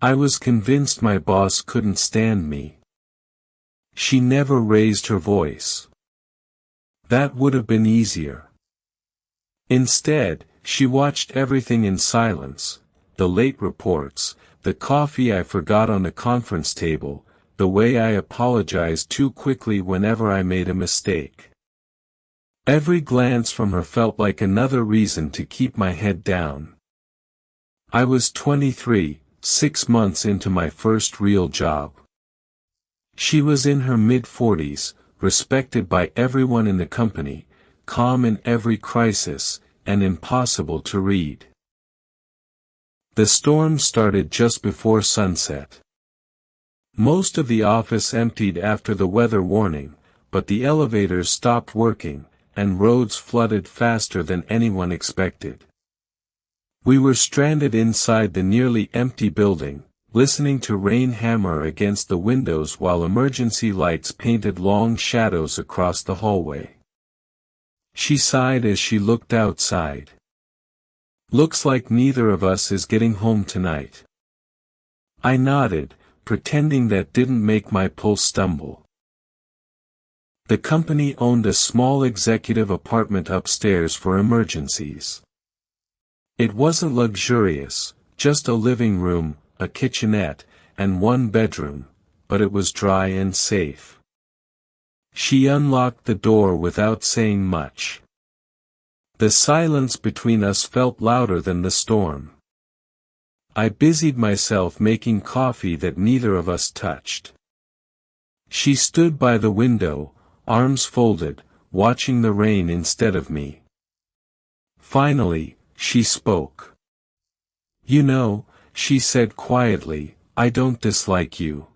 I was convinced my boss couldn't stand me. She never raised her voice. That would have been easier. Instead, she watched everything in silence, the late reports, the coffee I forgot on the conference table, the way I apologized too quickly whenever I made a mistake. Every glance from her felt like another reason to keep my head down. I was 23, 6 months into my first real job. She was in her mid-40s, respected by everyone in the company, calm in every crisis, and impossible to read. The storm started just before sunset. Most of the office emptied after the weather warning, but the elevators stopped working, and roads flooded faster than anyone expected. We were stranded inside the nearly empty building, listening to rain hammer against the windows while emergency lights painted long shadows across the hallway. She sighed as she looked outside. "Looks like neither of us is getting home tonight." I nodded, pretending that didn't make my pulse stumble. The company owned a small executive apartment upstairs for emergencies. It wasn't luxurious, just a living room, a kitchenette, and one bedroom, but it was dry and safe. She unlocked the door without saying much. The silence between us felt louder than the storm. I busied myself making coffee that neither of us touched. She stood by the window, arms folded, watching the rain instead of me. Finally, she spoke. "You know," she said quietly, "I don't dislike you."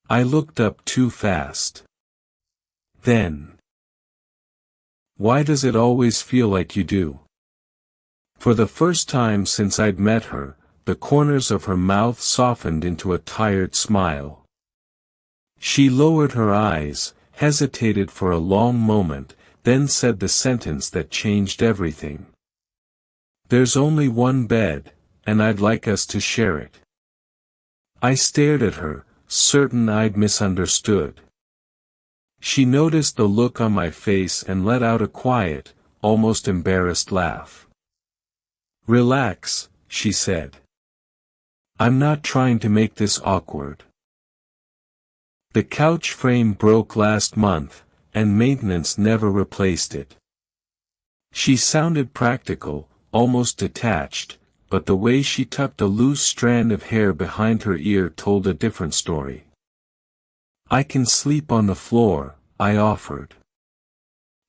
I looked up too fast. Then, "Why does it always feel like you do?" For the first time since I'd met her, the corners of her mouth softened into a tired smile. She lowered her eyes, hesitated for a long moment, then said the sentence that changed everything. "There's only one bed, and I'd like us to share it." I stared at her, certain I'd misunderstood. She noticed the look on my face and let out a quiet, almost embarrassed laugh. "Relax," she said. "I'm not trying to make this awkward." The couch frame broke last month, and maintenance never replaced it. She sounded practical, almost detached, but the way she tucked a loose strand of hair behind her ear told a different story. "I can sleep on the floor," I offered.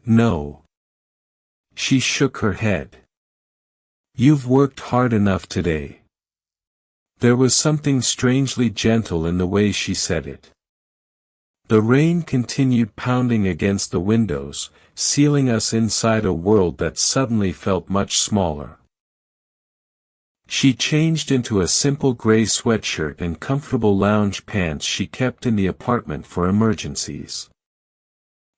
"No." She shook her head. "You've worked hard enough today." There was something strangely gentle in the way she said it. The rain continued pounding against the windows, sealing us inside a world that suddenly felt much smaller. She changed into a simple gray sweatshirt and comfortable lounge pants she kept in the apartment for emergencies.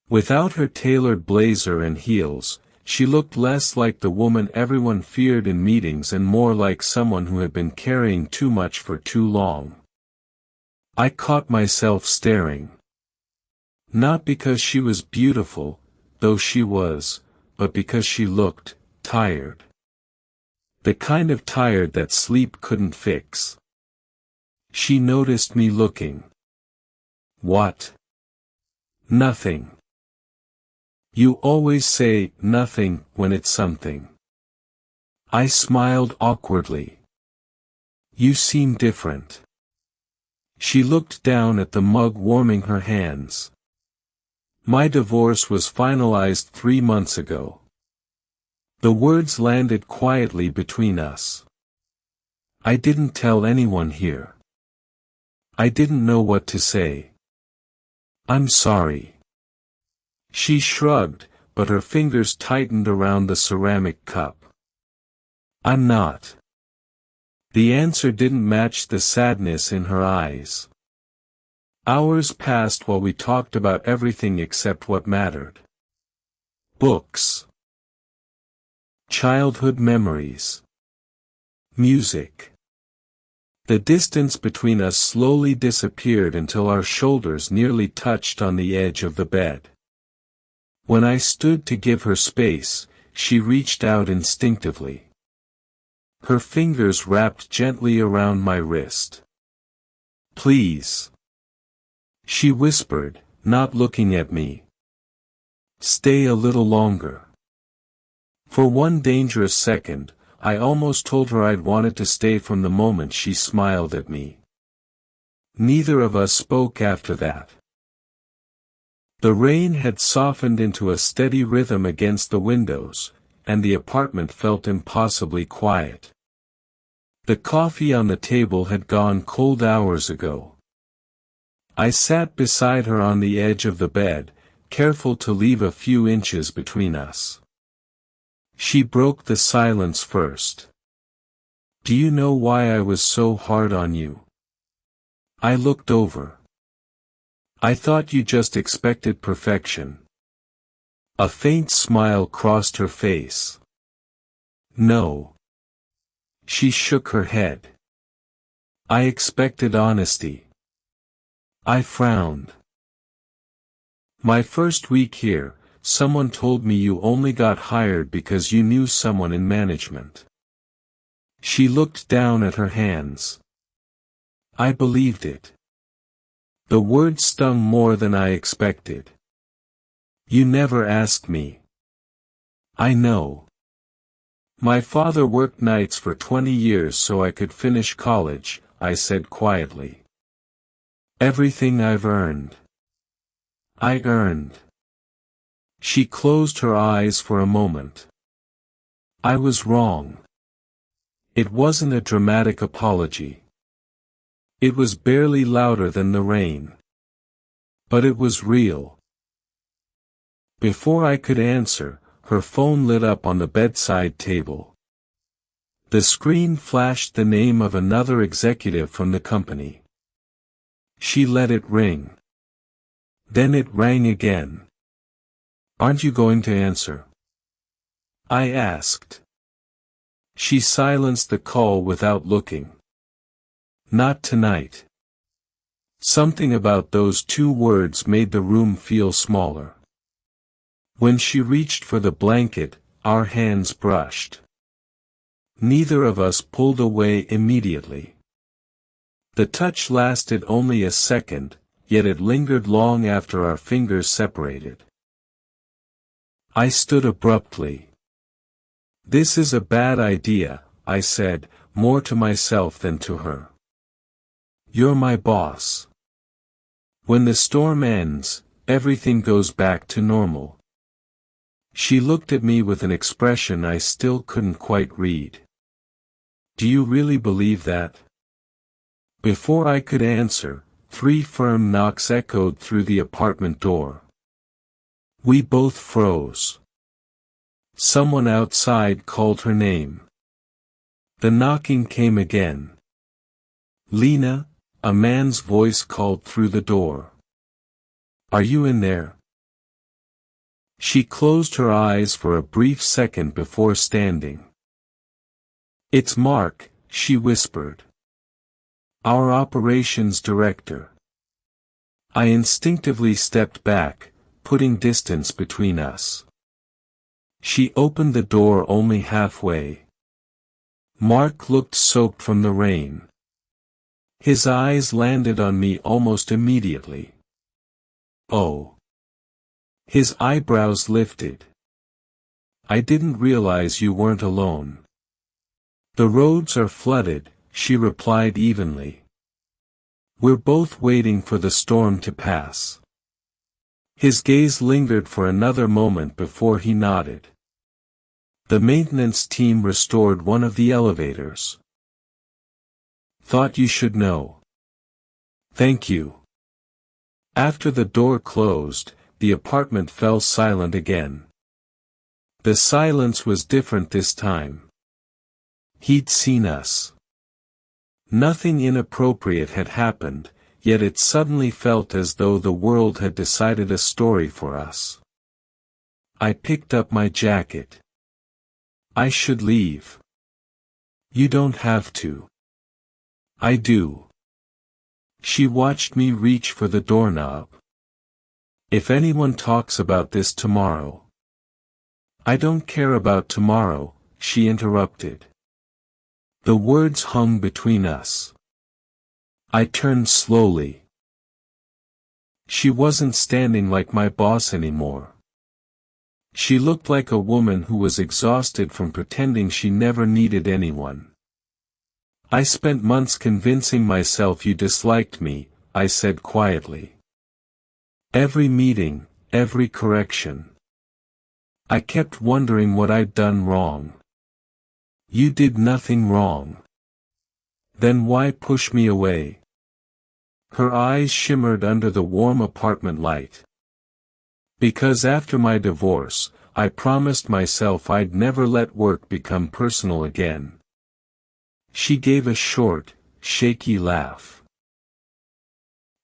Without her tailored blazer and heels, she looked less like the woman everyone feared in meetings and more like someone who had been carrying too much for too long. I caught myself staring. Not because she was beautiful, though she was, but because she looked tired. The kind of tired that sleep couldn't fix. She noticed me looking. "What?" "Nothing." "You always say nothing when it's something." I smiled awkwardly. "You seem different." She looked down at the mug warming her hands. "My divorce was finalized 3 months ago." The words landed quietly between us. I didn't tell anyone here. I didn't know what to say. "I'm sorry." She shrugged, but her fingers tightened around the ceramic cup. "I'm not." The answer didn't match the sadness in her eyes. Hours passed while we talked about everything except what mattered. Books. Childhood memories. Music. The distance between us slowly disappeared until our shoulders nearly touched on the edge of the bed. When I stood to give her space, she reached out instinctively. Her fingers wrapped gently around my wrist. "Please," she whispered, not looking at me. "Stay a little longer." For one dangerous second, I almost told her I'd wanted to stay from the moment she smiled at me. Neither of us spoke after that. The rain had softened into a steady rhythm against the windows, and the apartment felt impossibly quiet. The coffee on the table had gone cold hours ago. I sat beside her on the edge of the bed, careful to leave a few inches between us. She broke the silence first. "Do you know why I was so hard on you?" I looked over. "I thought you just expected perfection." A faint smile crossed her face. "No." She shook her head. "I expected honesty." I frowned. "My first week here, someone told me you only got hired because you knew someone in management." She looked down at her hands. I believed it. The word stung more than I expected. "You never asked me." "I know. My father worked nights for 20 years so I could finish college," I said quietly. "Everything I've earned. I earned." She closed her eyes for a moment. I was wrong. It wasn't a dramatic apology. It was barely louder than the rain. But it was real. Before I could answer, her phone lit up on the bedside table. The screen flashed the name of another executive from the company. She let it ring. Then it rang again. "Aren't you going to answer?" I asked. She silenced the call without looking. "Not tonight." Something about those two words made the room feel smaller. When she reached for the blanket, our hands brushed. Neither of us pulled away immediately. The touch lasted only a second, yet it lingered long after our fingers separated. I stood abruptly. "This is a bad idea," I said, more to myself than to her. "You're my boss. When the storm ends, everything goes back to normal." She looked at me with an expression I still couldn't quite read. "Do you really believe that?" Before I could answer, 3 firm knocks echoed through the apartment door. We both froze. Someone outside called her name. The knocking came again. "Lena," a man's voice called through the door. "Are you in there?" She closed her eyes for a brief second before standing. "It's Mark," she whispered. "Our operations director." I instinctively stepped back, putting distance between us. She opened the door only halfway. Mark looked soaked from the rain. His eyes landed on me almost immediately. "Oh." His eyebrows lifted. "I didn't realize you weren't alone." "The roads are flooded," she replied evenly. "We're both waiting for the storm to pass." His gaze lingered for another moment before he nodded. The maintenance team restored one of the elevators. "Thought you should know." "Thank you." After the door closed, the apartment fell silent again. The silence was different this time. He'd seen us. Nothing inappropriate had happened, yet it suddenly felt as though the world had decided a story for us. I picked up my jacket. "I should leave." "You don't have to." I do. She watched me reach for the doorknob. If anyone talks about this tomorrow. I don't care about tomorrow, she interrupted. The words hung between us. I turned slowly. She wasn't standing like my boss anymore. She looked like a woman who was exhausted from pretending she never needed anyone. I spent months convincing myself you disliked me, I said quietly. Every meeting, every correction. I kept wondering what I'd done wrong. You did nothing wrong. Then why push me away? Her eyes shimmered under the warm apartment light. Because after my divorce, I promised myself I'd never let work become personal again. She gave a short, shaky laugh.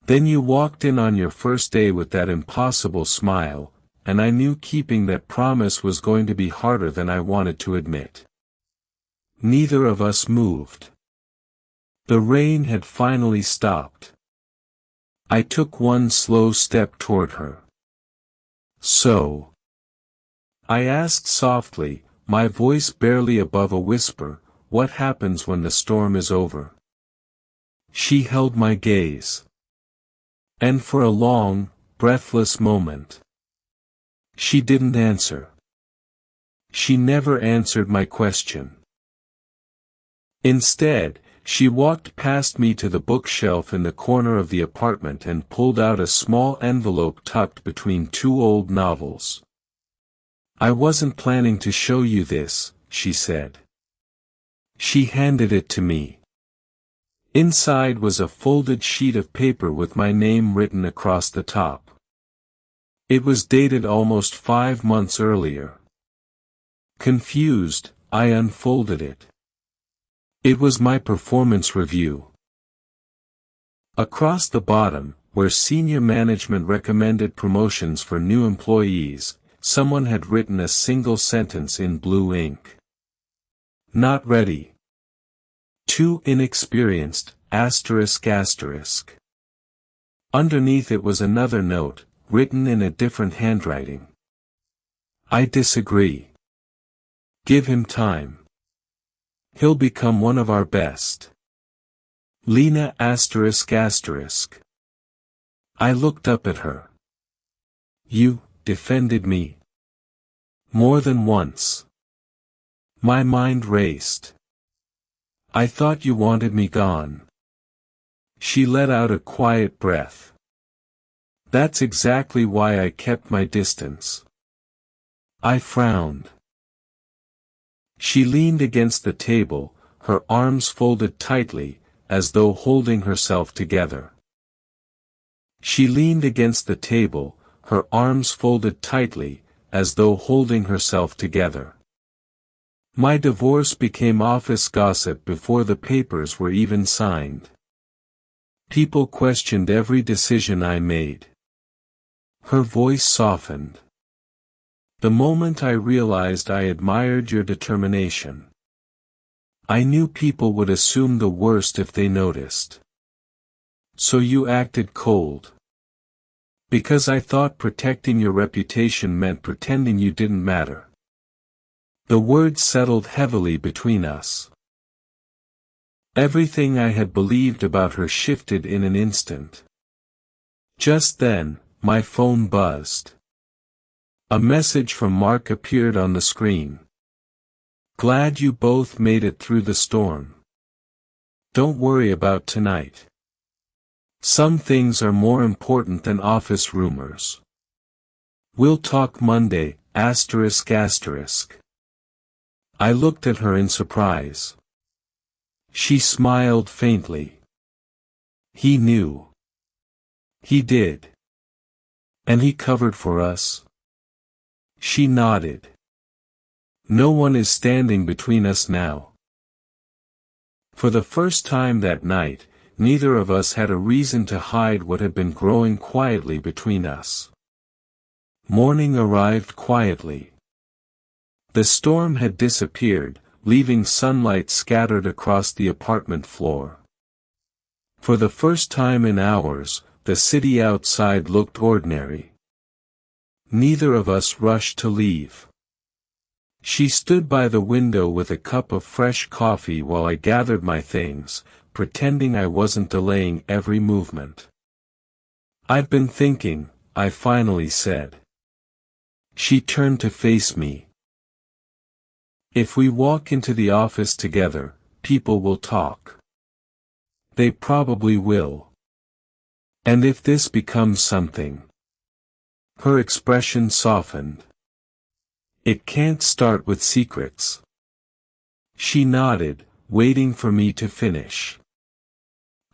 Then you walked in on your first day with that impossible smile, and I knew keeping that promise was going to be harder than I wanted to admit. Neither of us moved. The rain had finally stopped. I took one slow step toward her. So? I asked softly, my voice barely above a whisper, what happens when the storm is over? She held my gaze. And for a long, breathless moment. She didn't answer. She never answered my question. Instead, she walked past me to the bookshelf in the corner of the apartment and pulled out a small envelope tucked between two old novels. I wasn't planning to show you this, she said. She handed it to me. Inside was a folded sheet of paper with my name written across the top. It was dated almost 5 months earlier. Confused, I unfolded it. It was my performance review. Across the bottom, where senior management recommended promotions for new employees, someone had written a single sentence in blue ink. Not ready. Too inexperienced, ****. Underneath it was another note, written in a different handwriting. I disagree. Give him time. He'll become one of our best. Lena ****. I looked up at her. You defended me. More than once. My mind raced. I thought you wanted me gone. She let out a quiet breath. That's exactly why I kept my distance. I frowned. She leaned against the table, her arms folded tightly, as though holding herself together. She leaned against the table, her arms folded tightly, as though holding herself together. My divorce became office gossip before the papers were even signed. People questioned every decision I made. Her voice softened. The moment I realized I admired your determination. I knew people would assume the worst if they noticed. So you acted cold. Because I thought protecting your reputation meant pretending you didn't matter. The words settled heavily between us. Everything I had believed about her shifted in an instant. Just then, my phone buzzed. A message from Mark appeared on the screen. Glad you both made it through the storm. Don't worry about tonight. Some things are more important than office rumors. We'll talk Monday, ****. I looked at her in surprise. She smiled faintly. He knew. He did. And he covered for us? She nodded. No one is standing between us now. For the first time that night, neither of us had a reason to hide what had been growing quietly between us. Morning arrived quietly. The storm had disappeared, leaving sunlight scattered across the apartment floor. For the first time in hours, the city outside looked ordinary. Neither of us rushed to leave. She stood by the window with a cup of fresh coffee while I gathered my things, pretending I wasn't delaying every movement. "I've been thinking," I finally said. She turned to face me. "If we walk into the office together, people will talk. They probably will. And if this becomes something..." Her expression softened. "It can't start with secrets." She nodded, waiting for me to finish.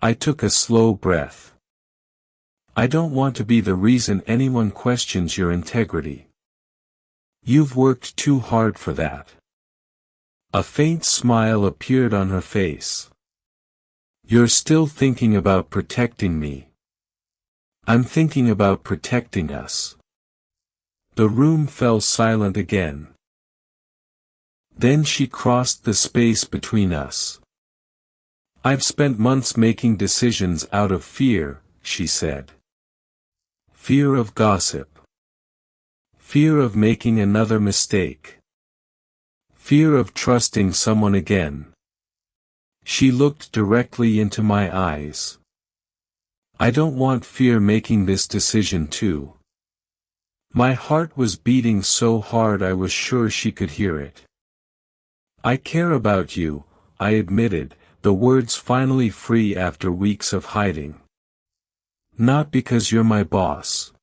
I took a slow breath. "I don't want to be the reason anyone questions your integrity. You've worked too hard for that." A faint smile appeared on her face. "You're still thinking about protecting me." "I'm thinking about protecting us." The room fell silent again. Then she crossed the space between us. "I've spent months making decisions out of fear," she said. "Fear of gossip. Fear of making another mistake. Fear of trusting someone again." She looked directly into my eyes. "I don't want fear making this decision too." My heart was beating so hard I was sure she could hear it. "I care about you," I admitted, the words finally free after weeks of hiding. "Not because you're my boss.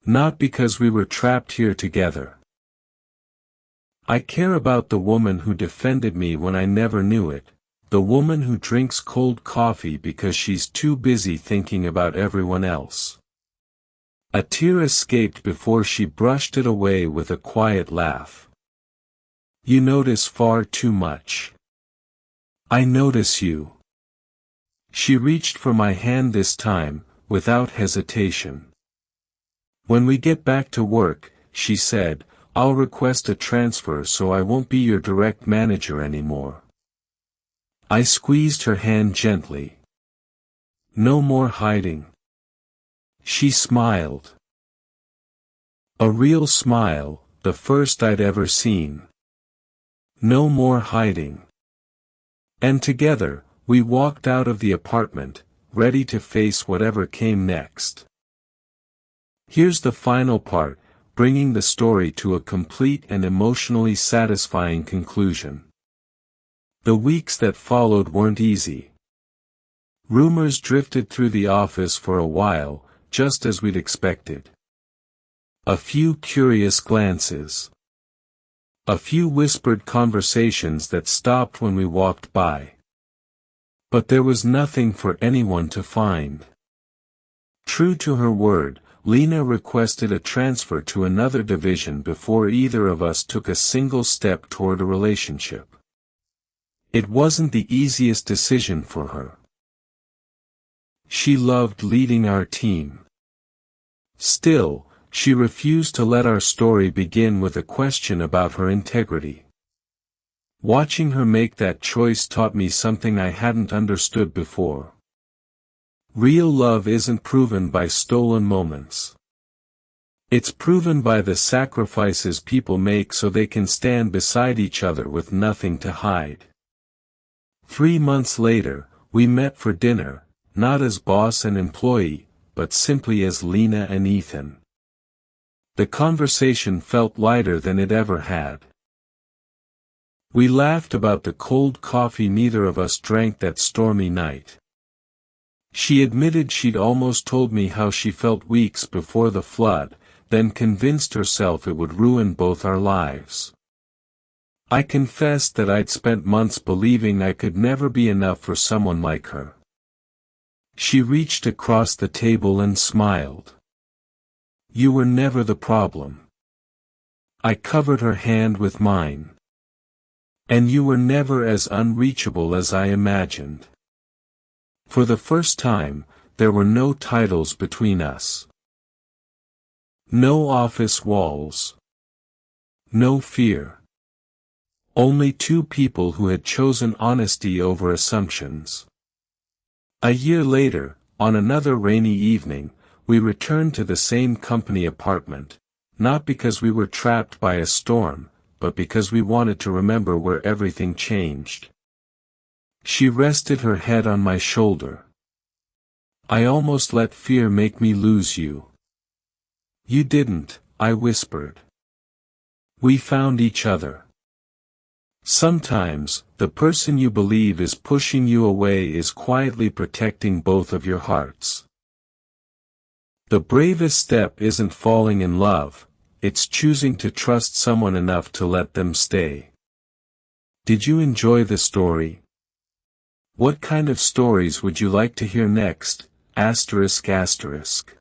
Not because we were trapped here together. I care about the woman who defended me when I never knew it, the woman who drinks cold coffee because she's too busy thinking about everyone else." A tear escaped before she brushed it away with a quiet laugh. "You notice far too much." "I notice you." She reached for my hand this time, without hesitation. "When we get back to work," she said, "I'll request a transfer so I won't be your direct manager anymore." I squeezed her hand gently. "No more hiding." She smiled. A real smile, the first I'd ever seen. "No more hiding." And together, we walked out of the apartment, ready to face whatever came next. Here's the final part, bringing the story to a complete and emotionally satisfying conclusion. The weeks that followed weren't easy. Rumors drifted through the office for a while, just as we'd expected. A few curious glances. A few whispered conversations that stopped when we walked by. But there was nothing for anyone to find. True to her word, Lena requested a transfer to another division before either of us took a single step toward a relationship. It wasn't the easiest decision for her. She loved leading our team. Still, she refused to let our story begin with a question about her integrity. Watching her make that choice taught me something I hadn't understood before. Real love isn't proven by stolen moments. It's proven by the sacrifices people make so they can stand beside each other with nothing to hide. 3 months later, we met for dinner, not as boss and employee, but simply as Lena and Ethan. The conversation felt lighter than it ever had. We laughed about the cold coffee neither of us drank that stormy night. She admitted she'd almost told me how she felt weeks before the flood, then convinced herself it would ruin both our lives. I confessed that I'd spent months believing I could never be enough for someone like her. She reached across the table and smiled. "You were never the problem." I covered her hand with mine. "And you were never as unreachable as I imagined." For the first time, there were no titles between us. No office walls. No fear. Only two people who had chosen honesty over assumptions. A year later, on another rainy evening, we returned to the same company apartment, not because we were trapped by a storm, but because we wanted to remember where everything changed. She rested her head on my shoulder. I almost let fear make me lose you. You didn't, I whispered. We found each other. Sometimes, the person you believe is pushing you away is quietly protecting both of your hearts. The bravest step isn't falling in love, it's choosing to trust someone enough to let them stay. Did you enjoy the story? What kind of stories would you like to hear next? ****